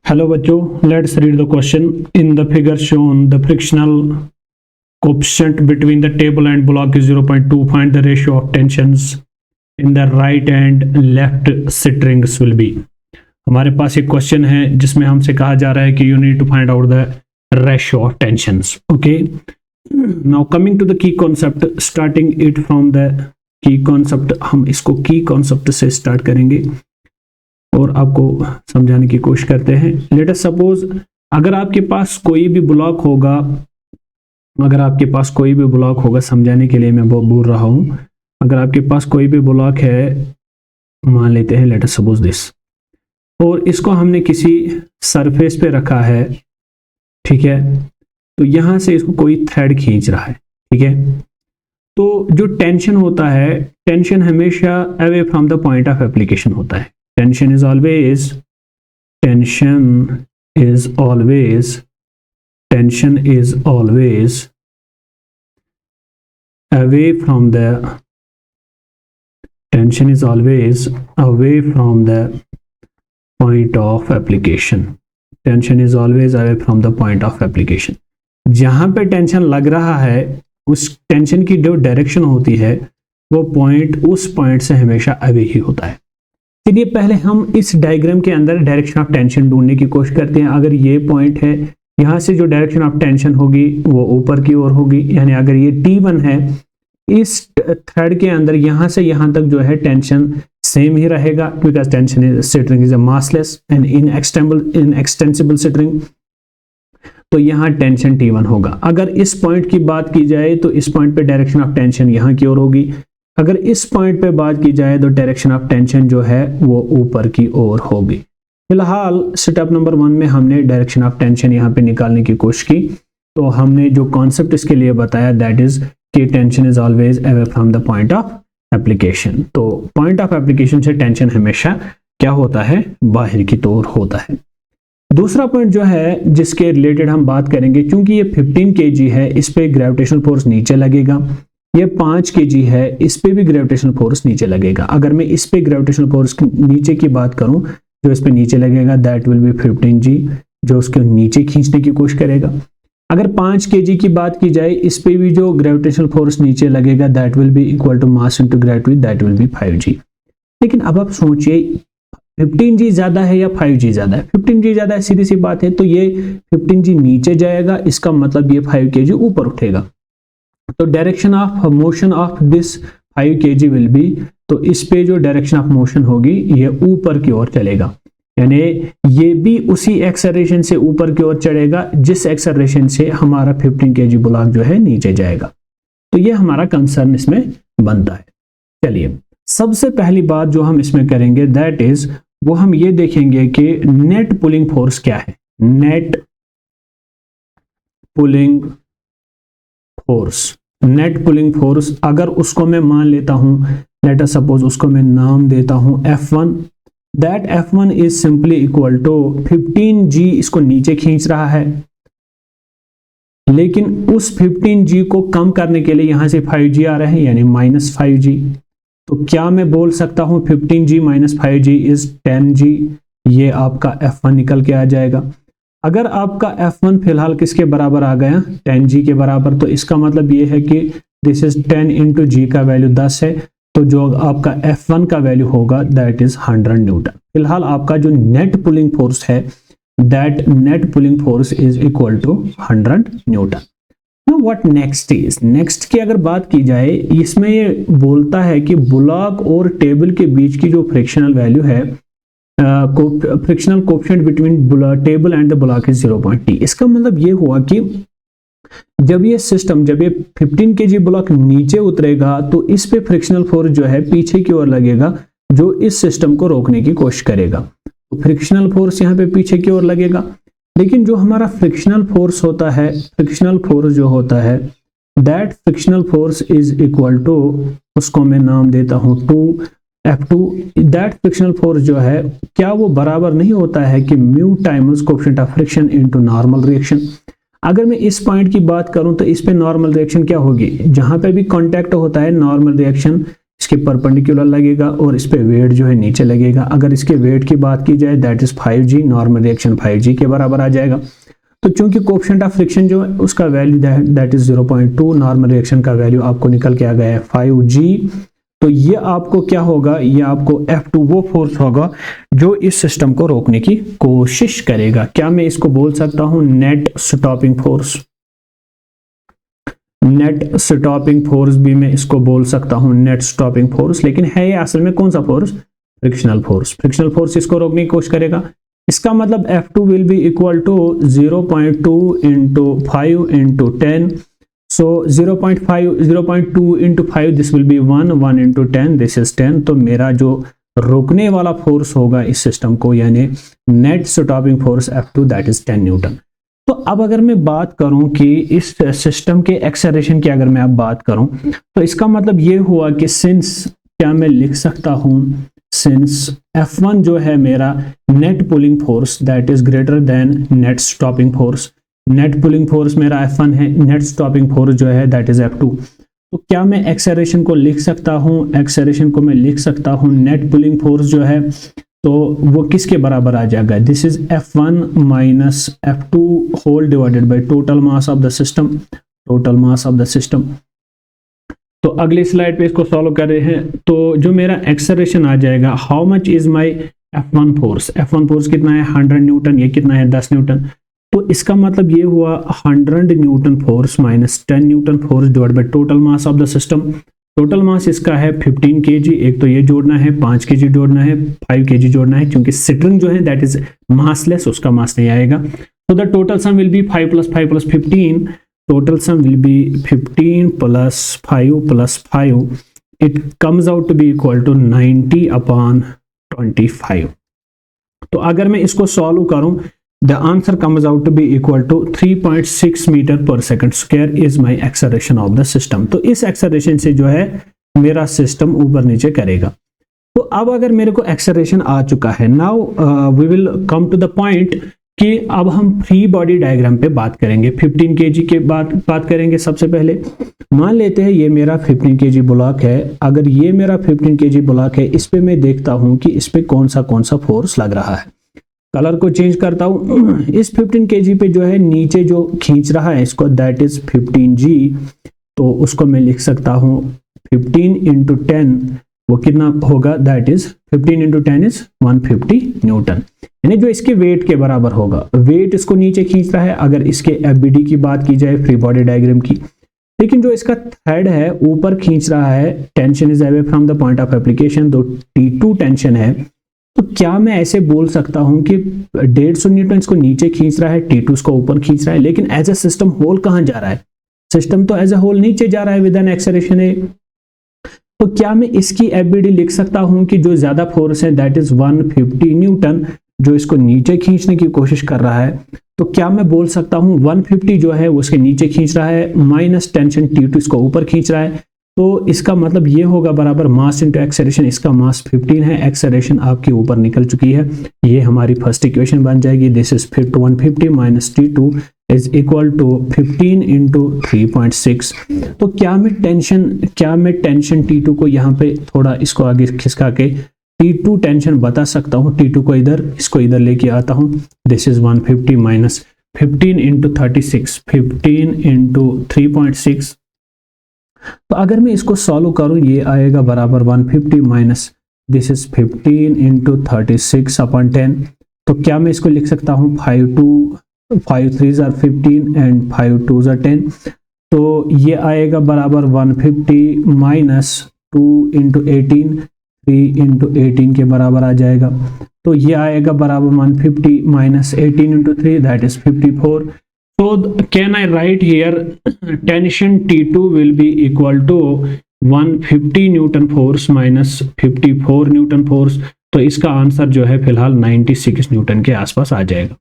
Hello बच्चों, let's read the question. In the figure shown the frictional coefficient between the table and block is 0.2. Find the ratio of tensions in the right and left strings will be. हमारे पास एक question है जिसमें हमसे कहा जा रहा है कि you need to find out the ratio of tensions. Okay, now coming to the key concept, starting it from the key concept. हम इसको की कॉन्सेप्ट से स्टार्ट करेंगे और आपको समझाने की कोशिश करते हैं। लेट अस सपोज अगर आपके पास कोई भी ब्लॉक होगा, समझाने के लिए मैं बोल रहा हूं। अगर आपके पास कोई भी ब्लॉक है, मान लेते हैं लेट अस सपोज दिस, और इसको हमने किसी सरफेस पे रखा है, ठीक है। तो यहां से इसको कोई थ्रेड खींच रहा है, ठीक है। तो जो टेंशन होता है, टेंशन हमेशा away from the point of application होता है। Tension is always away from the point of application. जहां पे टेंशन लग रहा है, उस टेंशन की जो डायरेक्शन होती है वो उस पॉइंट से हमेशा अवे ही होता है। चलिए पहले हम इस डायग्राम के अंदर डायरेक्शन ऑफ टेंशन ढूंढने की कोशिश करते हैं। अगर ये पॉइंट है, यहाँ से जो डायरेक्शन ऑफ टेंशन होगी वो ऊपर की ओर होगी, यानी अगर ये T1 है, इस थ्रेड के अंदर यहाँ से यहाँ तक जो है टेंशन सेम ही रहेगा, because tension string is a massless and inextensible string. तो यहाँ टेंशन T1 होगा। अगर इस पॉइंट की बात की जाए तो इस पॉइंट पे डायरेक्शन ऑफ टेंशन यहाँ की ओर होगी। अगर इस पॉइंट पे बात की जाए तो डायरेक्शन ऑफ टेंशन जो है वो ऊपर की ओर होगी। फिलहाल स्टेप नंबर 1 में हमने डायरेक्शन ऑफ टेंशन यहाँ पे निकालने की कोशिश की। तो हमने जो कॉन्सेप्ट इसके लिए बताया, दैट इज कि tension is always away from the point of application. तो पॉइंट ऑफ एप्लीकेशन से टेंशन हमेशा क्या होता है, बाहर की ओर होता है। दूसरा पॉइंट जो है जिसके रिलेटेड हम बात करेंगे, क्योंकि ये 15 kg है, इस पे ग्रेविटेशनल फोर्स नीचे लगेगा। ये 5 kg है, इस पे भी ग्रेविटेशनल फोर्स नीचे लगेगा। अगर मैं इस पे ग्रेविटेशनल फोर्स नीचे की बात करूं, जो इस पे नीचे लगेगा दैट विल बी 15G, जो उसके नीचे खींचने की कोशिश करेगा। अगर 5 kg की बात की जाए, इस पे भी जो ग्रेविटेशनल फोर्स नीचे लगेगा that will be equal to mass into gravity, that will be 5G। लेकिन अब आप सोचिए 15G ज्यादा है या 5G ज्यादा है? 15G ज्यादा है, सीधी सी बात है। तो ये 15G नीचे जाएगा, इसका मतलब ये 5 kg ऊपर उठेगा। तो direction of motion of this 5 kg will be, तो इस पे जो डायरेक्शन ऑफ मोशन होगी ये ऊपर की ओर चलेगा, यानी ये भी उसी एक्सेलरेशन से ऊपर की ओर चढ़ेगा जिस एक्सेलरेशन से हमारा 15 kg ब्लॉक जो है नीचे जाएगा। तो ये हमारा कंसर्न इसमें बनता है। चलिए सबसे पहली बात जो हम इसमें करेंगे दैट इज, वो हम ये देखेंगे कि नेट पुलिंग फोर्स क्या है। नेट पुलिंग फोर्स अगर उसको मैं मान लेता हूं, लेट अस सपोज उसको मैं नाम देता हूं F1, that F1 is simply equal to 15G, इसको नीचे खींच रहा है। लेकिन उस 15G को कम करने के लिए यहां से 5G आ रहे हैं, यानी -5G। तो क्या मैं बोल सकता हूं 15G - 5G इज 10G, ये आपका F1 निकल के आ जाएगा। अगर आपका F1 फिलहाल किसके बराबर आ गया, 10G के बराबर, तो इसका मतलब ये है कि दिस इज 10 इंटू G का वैल्यू 10 है, तो जो आपका F1 का वैल्यू होगा दैट इज 100 न्यूटन। फिलहाल आपका जो नेट पुलिंग फोर्स है, that net pulling force is equal to 100 newton. Now what next is, next की अगर बात की जाए, इसमें ये बोलता है कि ब्लॉक और टेबल के बीच की जो फ्रिक्शनल वैल्यू है, frictional coefficient between table and the block is 0.t। इसका मतलब ये हुआ कि जब ये 15 kg ब्लॉक नीचे उतरेगा तो इस पे फ्रिक्शनल फोर्स जो है पीछे की ओर लगेगा, जो इस सिस्टम को रोकने की कोशिश करेगा। तो फ्रिक्शनल फोर्स यहाँ पे पीछे की ओर लगेगा। लेकिन जो हमारा फ्रिक्शनल फोर्स होता है, that frictional force is equal to, उसको मैं नाम देता हूं F2। दैट फ्रिक्शनल फोर्स जो है, क्या वो बराबर नहीं होता है कि mu times coefficient of friction into normal reaction. अगर मैं इस पॉइंट की बात करूं तो इस पे नॉर्मल रिएक्शन क्या होगी, जहां पे भी कांटेक्ट होता है नॉर्मल रिएक्शन इसके परपेंडिकुलर लगेगा और इस पे वेट जो है नीचे लगेगा। अगर इसके वेट की बात की जाए that is 5G, normal reaction 5G के बराबर आ जाएगा। तो चूंकि कोएफिशिएंट ऑफ फ्रिक्शन जो है उसका value that is 0.2, normal reaction का वैल्यू आपको निकल के आ गया है 5G। तो ये आपको क्या होगा, ये आपको F2 वो फोर्स होगा जो इस सिस्टम को रोकने की कोशिश करेगा। क्या मैं इसको बोल सकता हूं net stopping force? Net stopping force भी मैं इसको बोल सकता हूं नेट स्टॉपिंग फोर्स, लेकिन है ये असल में कौन सा force? Frictional force. Frictional force इसको रोकने की कोशिश करेगा। इसका मतलब F2 will be equal to 0.2 into 5 into 10। So 0.2 into 5 this will be 1 into 10 this is 10। तो मेरा जो रोकने वाला फोर्स होगा इस सिस्टम को यानी net stopping force F2 that is 10 Newton. तो अब अगर मैं बात करूं कि इस सिस्टम के एक्सेलरेशन की अगर मैं अब बात करूं तो इसका मतलब ये हुआ कि सिंस क्या मैं लिख सकता हूं सिंस F1 जो है मेरा net pulling force that is greater than net stopping force. Net pulling force मेरा F1 है, नेट स्टॉपिंग फोर्स जो है दैट इज F2। तो क्या मैं एक्सेलरेशन को लिख सकता हूं? एक्सेलरेशन को मैं लिख सकता हूं नेट पुलिंग फोर्स जो है तो वो किसके बराबर आ जाएगा? This is F1 minus F2 whole divided by total mass of the system, total mass of the system. तो अगली स्लाइड पे इसको सॉल्व कर रहे हैं। तो जो मेरा एक्सेलरेशन आ जाएगा, how much is my F1 force? F1 force कितना है? 100 न्यूटन। ये कितना है? 10 न्यूटन। तो इसका मतलब ये हुआ 100 Newton force minus 10 Newton force divide by total mass of the system. Total मास इसका है 15 kg। एक तो ये जोड़ना है, 5 kg जोड़ना है, 5 kg जोड़ना है, क्योंकि स्ट्रिंग जो है दैट इज मासलेस, उसका मास नहीं आएगा। तो the total sum will be 5 + 5 + 15। Total sum will be 15 + 5 + 5। It comes out to be equal to 90/25। तो अगर मैं इसको सॉल्व करूं the answer comes out to be equal to 3.6 metre पर second square is my acceleration of the system। तो इस acceleration से जो है मेरा सिस्टम ऊपर नीचे करेगा। तो अब अगर मेरे को एक्सेलरेशन आ चुका है, now we will come to the point कि अब हम फ्री बॉडी डायग्राम पे बात करेंगे। 15 kg के बात करेंगे। सबसे पहले मान लेते हैं ये मेरा 15 kg ब्लॉक है। अगर ये मेरा 15 kg ब्लॉक है, इस पे मैं देखता हूं कि इस पे कौन सा फोर्स लग रहा है। कलर को चेंज करता हूं। इस 15 kg पे जो है नीचे जो खींच रहा है इसको दैट इज 15G। तो उसको मैं लिख सकता हूं 15 × 10 वो कितना होगा? दैट इज 15 × 10 इज 150 न्यूटन, यानी जो इसके वेट के बराबर होगा। वेट इसको नीचे खींच रहा है अगर इसके FBD की बात की जाए फ्री बॉडी डायग्राम की, लेकिन जो इसका थ्रेड है ऊपर खींच रहा है। Tension is away from the point of application, तो T2 टेंशन है। तो क्या मैं ऐसे बोल सकता हूं कि 150 न्यूटन इसको नीचे खींच रहा है, T2 इसको ऊपर खींच रहा है, लेकिन एज ए सिस्टम होल कहां जा रहा है? सिस्टम तो एज ए होल नीचे जा रहा है विद एन एक्सेलरेशन है। तो क्या मैं इसकी FBD लिख सकता हूं कि जो ज्यादा फोर्स है दैट इज 150 न्यूटन जो इसको नीचे खींचने की कोशिश कर रहा है। तो क्या मैं बोल सकता हूं 150 जो है वो उसके नीचे खींच रहा है माइनस टेंशन T2 इसको ऊपर खींच रहा है। तो इसका मतलब ये होगा बराबर मास इंटू एक्सेलरेशन। इसका मास 15 है, एक्सेलरेशन आपकी ऊपर निकल चुकी है। ये हमारी फर्स्ट इक्वेशन बन जाएगी। This is 150 minus T2 is equal to 15 × 3.6। तो क्या मैं टेंशन T2 को यहाँ पे थोड़ा इसको आगे खिसका के T2 टेंशन बता सकता हूँ। T2 को इसको इधर लेके आता हूँ। This is 150 minus 15 × 36, 15 × 3.6। तो अगर मैं इसको सॉल्व करूं ये आएगा बराबर 150 माइनस दिस इज 15 × 36/10। तो क्या मैं इसको लिख सकता हूं 5 3s are 15 and 5 2s are 10। तो ये आएगा बराबर 150 माइनस 2 × 18, 3 × 18 के बराबर आ जाएगा। तो ये आएगा बराबर 150 minus 18 × 3 that is 54। So can I write here tension T2 will be equal to 150 Newton force minus 54 Newton force. तो इसका आंसर जो है फिलहाल 96 न्यूटन के आसपास आ जाएगा।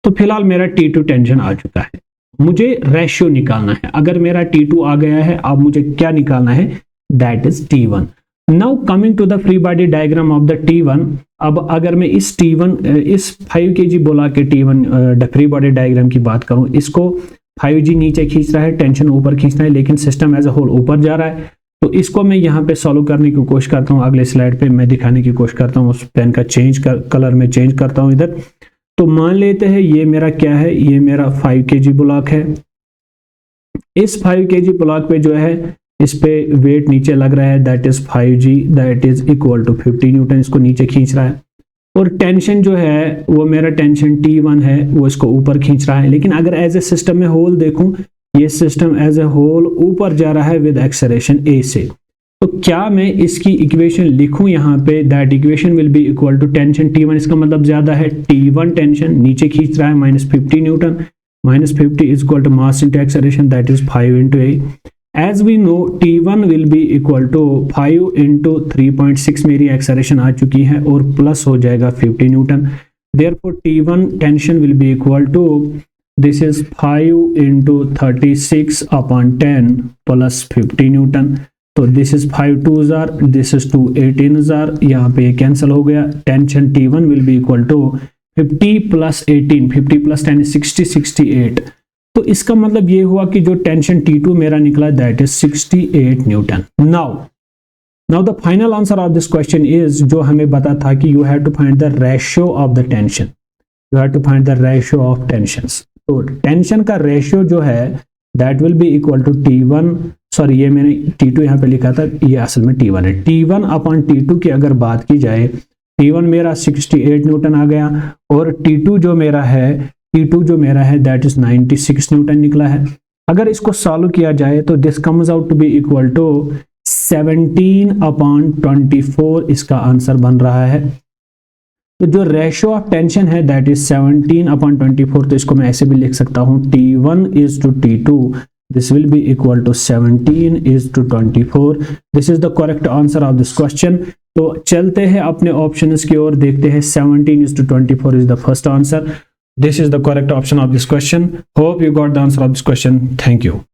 तो फिलहाल मेरा T2 टेंशन आ चुका है, मुझे रेशियो निकालना है। अगर मेरा T2 आ गया है, अब मुझे क्या निकालना है? That is T1। Now coming to the free body diagram of the T1। अब अगर मैं इस T1 इस 5 kg बोला के T1 फ्री बॉडी डायग्राम की बात करूं, इसको 5G नीचे खींच रहा है, टेंशन ऊपर खींच रहा है, लेकिन सिस्टम एज अ होल ऊपर जा रहा है। तो इसको मैं यहाँ पे सॉल्व करने की कोशिश करता हूँ। अगले स्लाइड पे मैं दिखाने की कोशिश करता हूँ, उस पेन का कलर में चेंज करता हूँ इधर। तो मान लेते हैं ये मेरा क्या है, ये मेरा 5 kg ब्लॉक है। इस 5 kg ब्लॉक पे जो है इस पे वेट नीचे लग रहा है, that is 5g, that is equal to 50 newton, इसको नीचे खींच रहा है। और टेंशन जो है वो मेरा टेंशन T1 है, वो इसको ऊपर खींच रहा है। लेकिन अगर एज ए सिस्टम में होल देखूं, ये सिस्टम एज ए होल ऊपर जा रहा है विद एक्सेलरेशन a से। तो क्या मैं इसकी इक्वेशन लिखूं यहाँ पे, that equation will be equal to tension T1, इसका मतलब ज्यादा है, T1 टेंशन नीचे खींच रहा है -50 newton, -50 is equal to mass into acceleration, that is 5 into a। As we know T1 will be equal to 5 into 3.6 मेरी एक्सेलरेशन आ चुकी है, और प्लस हो जाएगा 50 newton. Therefore T1 tension will be equal to, this is 5 into 36 upon 10 plus 50 newton. तो this is 5 2s are, this is 2 18s are, यहाँ पे cancel हो गया। Tension T1 will be equal to 50 plus 18, 50 plus 10 60, 68। तो इसका मतलब ये हुआ कि जो टेंशन T2 मेरा निकला, that is 68 newton. Now the final answer of this question is, जो हमें बता था कि you have to find the ratio of the tension, you have to find the ratio of tensions. तो टेंशन का ratio जो है that will be equal to T1, sorry ये मैंने T2 यहाँ पे लिखा था, ये असल में T1 है। T1 अपॉन T2 की अगर बात की जाए, T1 मेरा 68 न्यूटन आ गया, और T2 जो मेरा है दैट इज 96 न्यूटन निकला है। अगर इसको सॉल्व किया जाए तो this comes out to be equal to 17 upon 24, इसका आंसर बन रहा है। तो जो रेशियो ऑफ टेंशन है दैट इज 17 अपॉन 24, तो इसको मैं ऐसे भी लिख सकता हूँ, T1 is to T2, this will be equal to 17 is to 24। this is the correct answer of this question। तो चलते हैं अपने ऑप्शंस की ओर, देखते हैं 17 is to 24 is the first answer। This is the correct option of this question। Hope you got the answer of this question। Thank you।